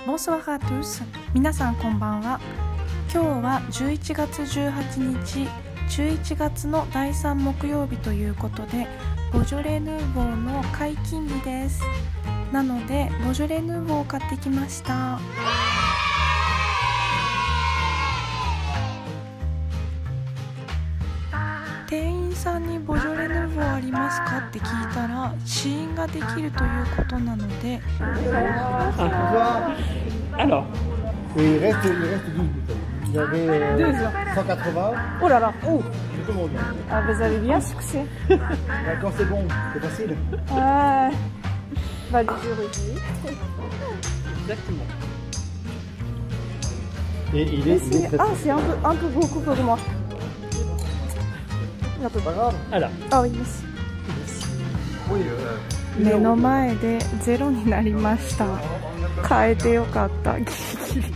Bonsoir à tous. 皆さんこんばんは。今日は11月18日、11月の第3木曜日ということで、ボジョレ・ヌーボーの解禁日です。なので、ボジョレ・ヌーボーを買ってきました。店員さんにボジョレ・ヌーボーありますかって聞いたら、試飲ができるということなので。Alors, il reste 12 bouteilles. Vous avez 180. Oh là là, oh. Je commande. Ah, vous avez bien succès. Quand c'est bon, c'est facile. Bah, les jurys. exactement. Et il est très Ah, c'est un peu beaucoup pour moi. Un peu. pas grave. Alors, Ah oui, merci. Oui, 目の前でゼロになりました。変えてよかった。ギリギリ。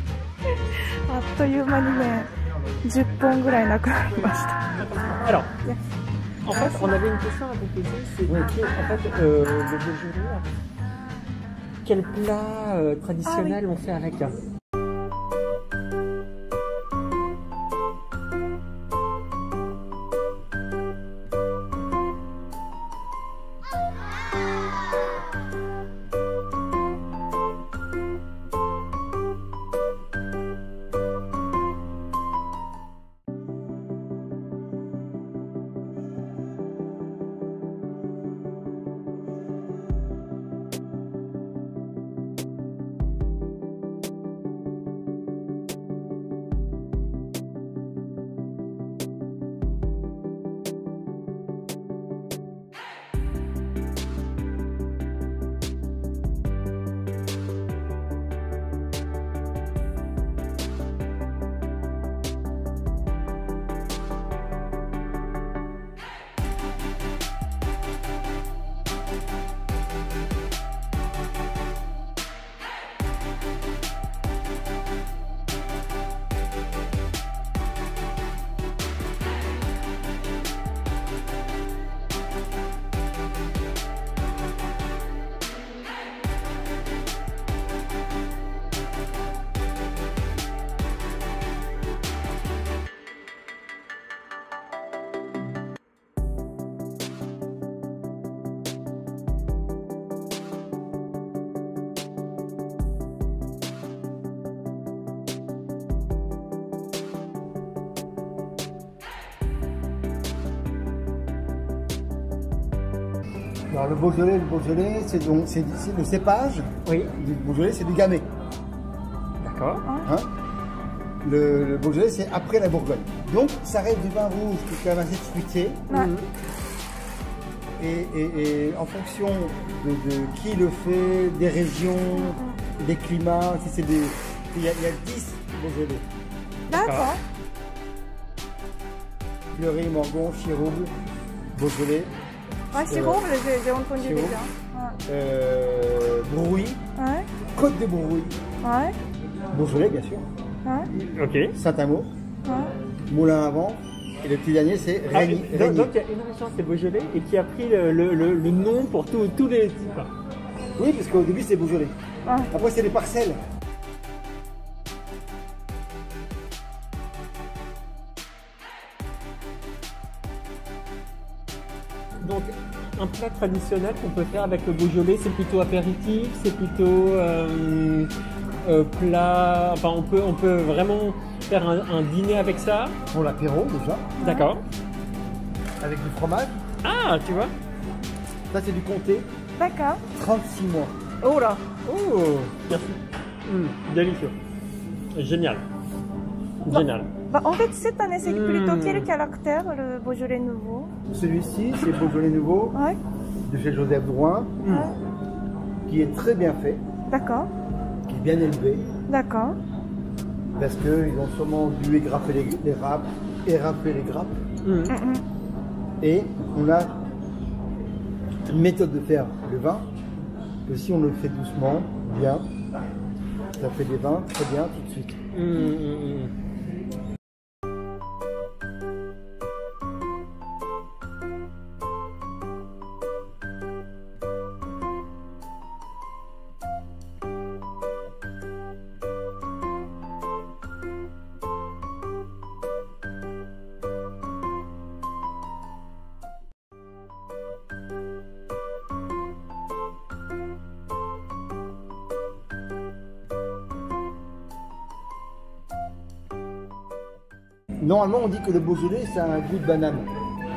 あっという間にね、10本ぐらいなくなりました。alors, en fait, on avait une question à vous poser, c'est le Beaujolais, quel plat traditionnel on fait avec? Alors le Beaujolais, c'est donc le cépage. Oui. Du Beaujolais, c'est du Gamay. D'accord. Hein, le Beaujolais, c'est après la Bourgogne. Donc ça reste du vin rouge qui est quand même assez fruité. Ouais. Et en fonction de qui le fait, des régions, des climats, si c'est des, il y a 10 Beaujolais. D'accord. Fleury, Morgon, Chirouble, Beaujolais. Ouais, Chirouble, j'ai entendu Chirouble. déjà. Brouilly, Ouais. Côte de Brouilly, Ouais. Beaujolais bien sûr, Ouais. Ok. Saint-Amo, Ouais. Moulin à Vent, et le petit dernier c'est Régnier. Donc il y a une région, c'est Beaujolais, et qui a pris le nom pour tous les types. Oui, parce qu'au début c'est Beaujolais. Ouais. Après c'est des parcelles. Donc, un plat traditionnel qu'on peut faire avec le Beaujolais, c'est plutôt apéritif, c'est plutôt plat. Enfin, on peut vraiment faire un dîner avec ça. Pour l'apéro déjà, D'accord. avec du fromage. Ah, tu vois. Ça c'est du comté, D'accord. 36 mois. Oh là. Oh, merci. Délicieux. Génial. Génial. Bah, en fait, cette année, c'est plutôt quel caractère, le Beaujolais nouveau? Celui-ci c'est Beaujolais nouveau Ouais. de chez Joseph Drouin, Ouais. qui est très bien fait, D'accord. qui est bien élevé, D'accord. parce qu'ils ont sûrement dû érafler les grappes. Et on a une méthode de faire le vin, que si on le fait doucement, bien, ça fait des vins très bien tout de suite. Normalement, on dit que le Beaujolais, ça a un goût de banane.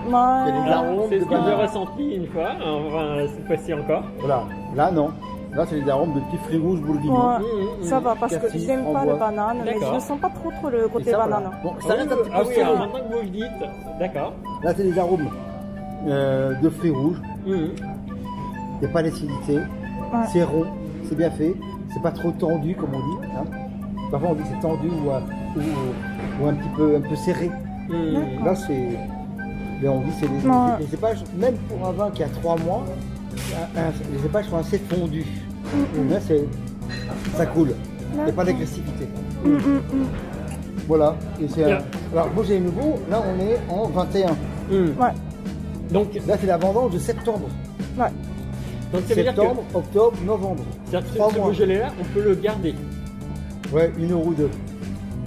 Il y a Ouais. des arômes C'est de ce que j'ai banane. ressenti une fois, enfin, cette fois-ci encore. Voilà. Là, non. Là, c'est des arômes de petits fruits rouges bourguignons. Ouais. Ça va parce que Cassis, j'aime pas framboise. le banane, mais D'accord. je ne sens pas trop le Et côté ça, banane. voilà. Bon, ça reste un petit peu Ah oui, serré. alors maintenant que vous le dites, d'accord. Là, c'est des arômes de fruits rouges. Mhm. Il n'y a pas d'acidité. Ouais. C'est rond, c'est bien fait. C'est pas trop tendu, comme on dit. Hein. Parfois, on dit que c'est tendu ou un petit peu serré. Mhm. Là, c'est. Mais on dit que c'est Ouais. les cépages, même pour un vin qui a 3 mois, les cépages sont assez fondus. Là, ça coule. Il n'y a pas d'agressivité. Voilà. Et c'est Bien. Alors, Beaujolais Nouveau, là, on est en 21. Mhm. Ouais. Donc, Là, c'est la vendange de septembre. Ouais. donc ça veut dire que, Septembre, octobre, novembre. c'est-à-dire que 3 ce mois. Beaujolais-là, on peut le garder. Ouais, 1 euro ou 2.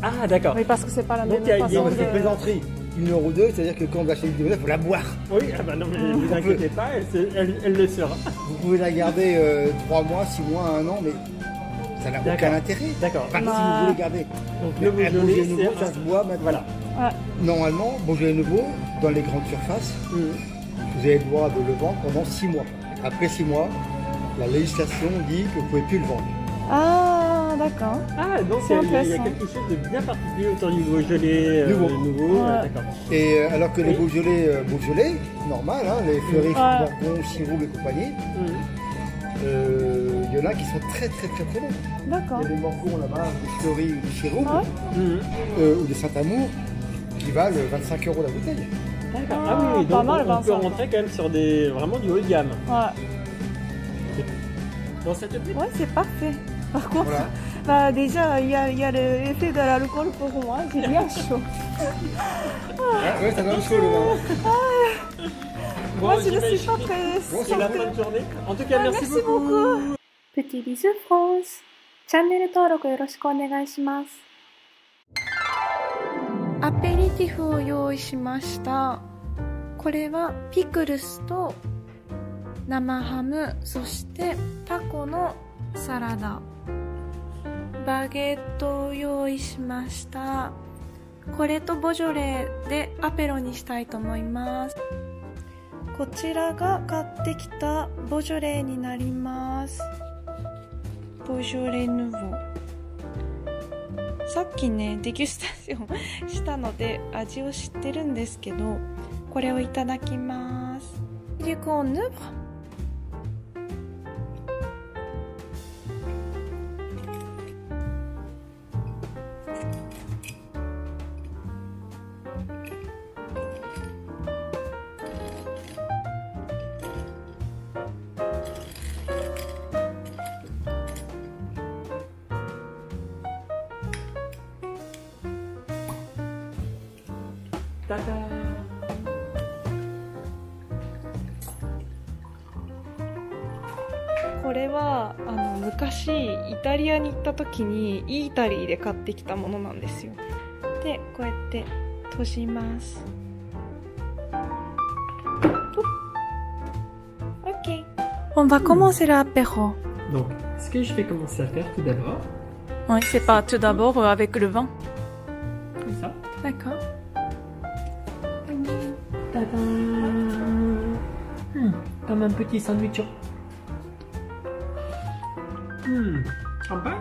Ah, d'accord. Oui, parce que c'est pas la Donc, même il y a- façon Non, mais de... c'est plaisanterie. 1 euro ou 2, c'est-à-dire que quand on va acheter une Beaujolais, il faut la boire. Oui, ah bah non, mais ne vous inquiétez pas, elle le sera. Vous pouvez la garder 3 mois, 6 mois, 1 an, mais ça n'a D'accord. aucun intérêt. D'accord. Enfin, si Ouais. vous voulez garder. Donc, Mais le un Beaujolais, Beaujolais nouveau, c'est ça se boit maintenant. Voilà. Ouais. Normalement, Beaujolais nouveau, dans les grandes surfaces, Mhm. vous avez le droit de le vendre pendant 6 mois. Après 6 mois, la législation dit que vous ne pouvez plus le vendre. Ah, d'accord. Ah, donc C'est il y a intéressant. quelque chose de bien particulier autour du Beaujolais Nouveau. Ouais. D'accord. Et alors que les Oui. Beaujolais, normal, hein, les Fleury, Ouais. Bourgogne, Chirouble et compagnie, Mhm. il y en a qui sont très très très très bons. D'accord. Il y a des Morgons là-bas, des Fleury ou des Chirouble, Ouais. Mhm. ou des Saint-Amour, qui valent 25 € la bouteille. D'accord. Ah, Ah oui, pas donc mal, on peut 25. rentrer quand même sur vraiment du haut de gamme. Ouais. Dans cette plaît Ouais, c'est parfait. Par contre, Voilà. bah, déjà, il y a l'effet de l'alcool pour moi. J'ai bien chaud. Ouais, ça donne chaud le vin. Moi, je ne j'imagine suis pas que très c'est la fin de journée. En tout cas, merci merci beaucoup. beaucoup. プティビズフランスチャンネル登録よろしくお願いします。アペリティフを用意しました。これはピクルスと生ハム、そしてタコのサラダ、バゲットを用意しました。これとボジョレーでアペロにしたいと思います。こちらが買ってきたボジョレーになります。ボジョレ・ヌーボー。さっきねデギュスタションしたので味を知ってるんですけど、これをいただきます。デュコンヌーボー。タダーン。これは昔イタリアに行った時にイータリーで買ってきたものなんですよ。でこうやって閉じます。OK。On va commencer l'apéro. Donc, ce que je vais commencer à faire tout d'abord, Oui, c'est pas tout d'abord avec le vin. comme ça. D'accord. Tadam. Comme un petit sandwich. Sympa.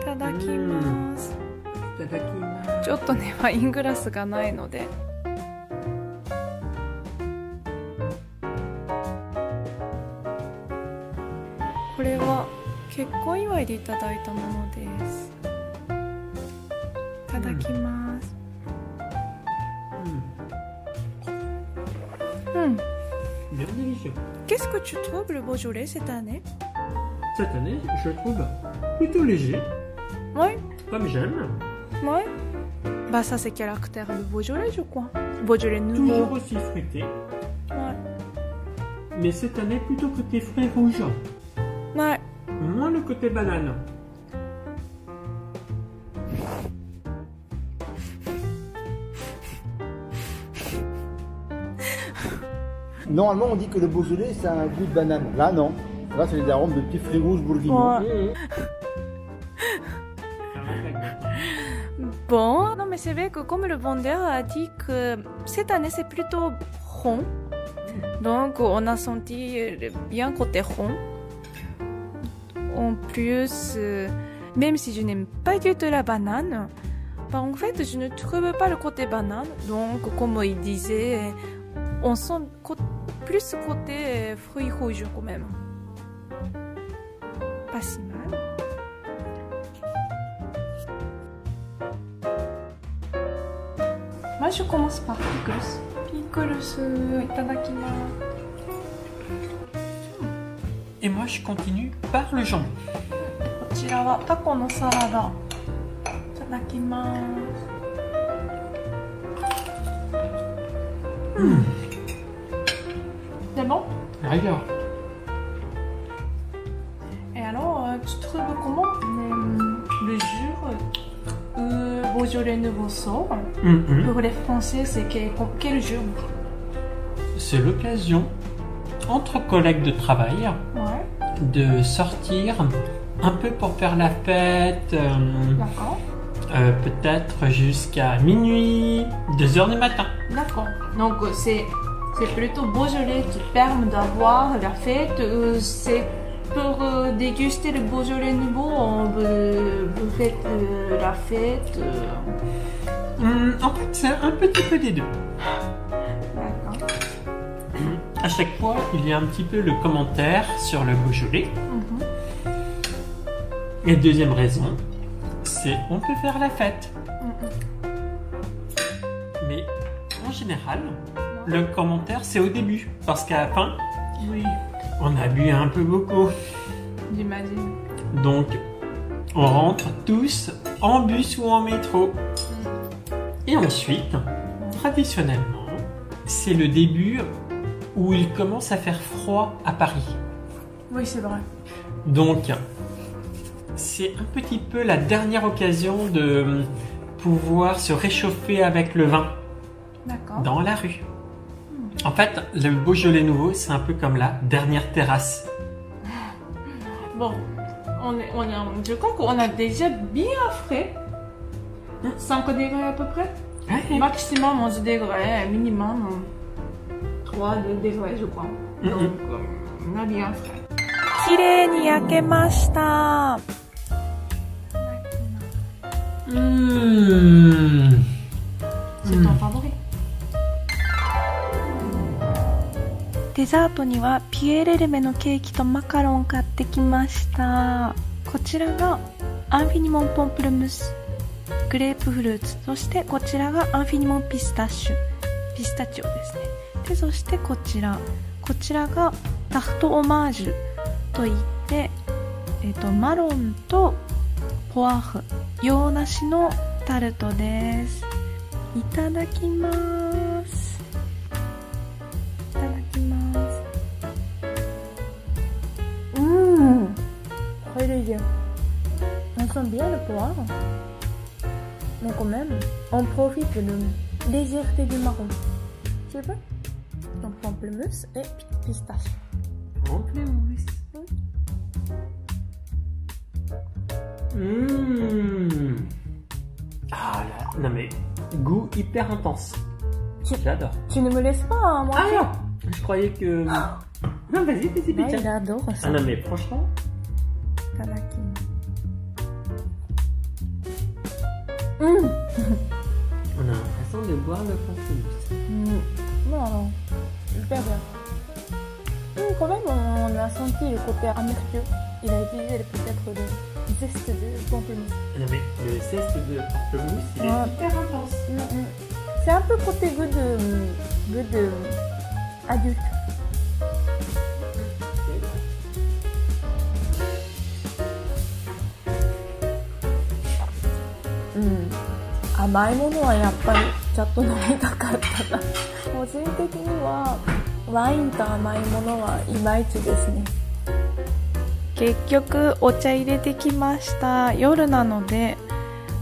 いただきます。 Tadakimasu. ちょっとねワイングラスがないので。これは結婚祝いでいただいたものです。いただきます。うん。 Bien délicieux. Qu'est-ce que tu trouves le Beaujolais cette année? Cette année, je le trouve plutôt léger, Oui, comme j'aime. oui. Bah ça c'est caractère le Beaujolais je crois. Beaujolais nouveau. Toujours aussi fruité, Ouais. mais cette année plutôt côté fruits rouges, Ouais. moins le côté banane. Normalement, on dit que le Beaujolais, ça a un goût de banane. Là, non. Là, c'est des arômes de petits fruits rouges bourguignons. Ouais. Bon, non mais c'est vrai que comme le vendeur a dit que cette année c'est plutôt rond, donc on a senti bien côté rond. En plus, même si je n'aime pas du tout la banane, bah en fait je ne trouve pas le côté banane, donc comme il disait, on sent plus côté fruits rouges quand même. Pas si mal. Moi je commence par pickles. Pickles, itadakimasu. Et moi, je continue par le jambon. こちらはタコのサラダ。いただきます。C'est bon? Regarde. Et alors, tu trouves comment le jour où Beaujolais Nouveau sort? Pour les Français, c'est quel jour? C'est l'occasion, entre collègues de travail, de sortir un peu pour faire la fête. D'accord. Peut-être jusqu'à minuit, 2h du matin. D'accord. Donc, c'est plutôt Beaujolais qui permet d'avoir la fête. C'est pour déguster le Beaujolais Nouveau, vous faites la fête. En fait, c'est un petit peu des deux. D'accord. À chaque fois, il y a un petit peu le commentaire sur le Beaujolais. Et deuxième raison, c'est on peut faire la fête. Mais en général, le commentaire c'est au début, parce qu'à la fin, Oui, on a bu un peu beaucoup. j'imagine. Donc, on rentre tous en bus ou en métro. Et ensuite, traditionnellement, c'est le début où il commence à faire froid à Paris. Oui, c'est vrai. Donc, c'est un petit peu la dernière occasion de pouvoir se réchauffer avec le vin D'accord. dans la rue. En fait, le Beaujolais Nouveau, c'est un peu comme la dernière terrasse. Bon, je crois qu'on a déjà bien frais. 5 degrés à peu près. Maximum 11 degrés, minimum 3 degrés, je crois. Donc, on a bien frais. 綺麗に焼けました。C'est ton favori. デザートにはピエール・エルメのケーキとマカロン買ってきました。こちらがアンフィニモンポンプルムス、グレープフルーツ、そしてこちらがアンフィニモンピスタチオですね。でそしてこちらがタフトオマージュといって、マロンとポワフ、洋梨のタルトです。いただきます。いただきます。Très léger. On sent bien le poivre. Mais quand même, on profite de la légèreté du marron. Tu veux? Donc pamplemousse et pistache. Pamplemousse. Ah là, non mais, goût hyper intense. J'adore. Tu ne me laisses pas à moi? Ah non, je croyais que... Non, vas-y, Ah, il adore ça. Ah non mais franchement... On a l'impression de boire le pamplemousse. Non, hyper bien. Quand même, on a senti le côté amertueux. Il a utilisé peut-être le zeste de pamplemousse. Non mais le zeste de pamplemousse, il est hyper intense. C'est un peu côté goût de adulte. Ah, 甘いものはやっぱりちょっと飲みたかったな。個人的にはワインと甘いものはいまいちですね。結局お茶入れてきました。夜なので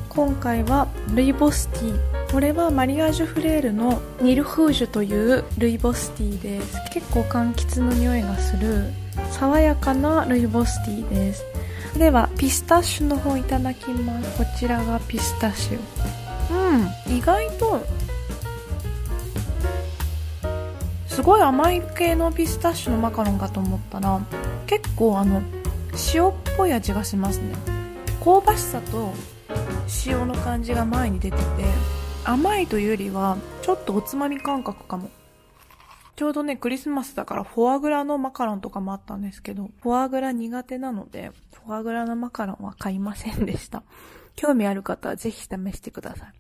今回はルイボスティー。これはマリアージュフレールのニルフージュというルイボスティーです。結構柑橘の匂いがする爽やかなルイボスティーです。ではピスタチオの方いただきます。こちらがピスタチオ。意外とすごい甘い系のピスタチオのマカロンかと思ったら、結構塩っぽい味がしますね。香ばしさと塩の感じが前に出てて、甘いというよりはちょっとおつまみ感覚かも。ちょうどね、クリスマスだからフォアグラのマカロンとかもあったんですけど、フォアグラ苦手なのでフォアグラのマカロンは買いませんでした。興味ある方はぜひ試してください。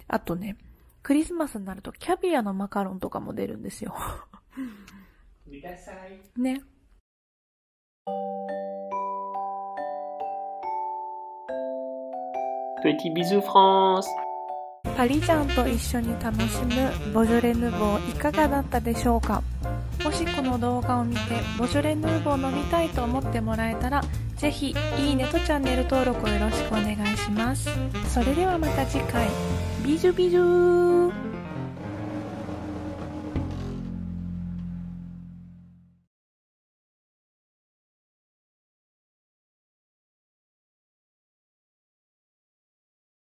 あとね、クリスマスになるとキャビアのマカロンとかも出るんですよ。ね。Petit bisou France。パリジャンと一緒に楽しむボジョレ・ヌーボーいかがだったでしょうか。もしこの動画を見てボジョレ・ヌーボー飲みたいと思ってもらえたら、ぜひいいねとチャンネル登録をよろしくお願いします。それではまた次回。ビジュビジュー。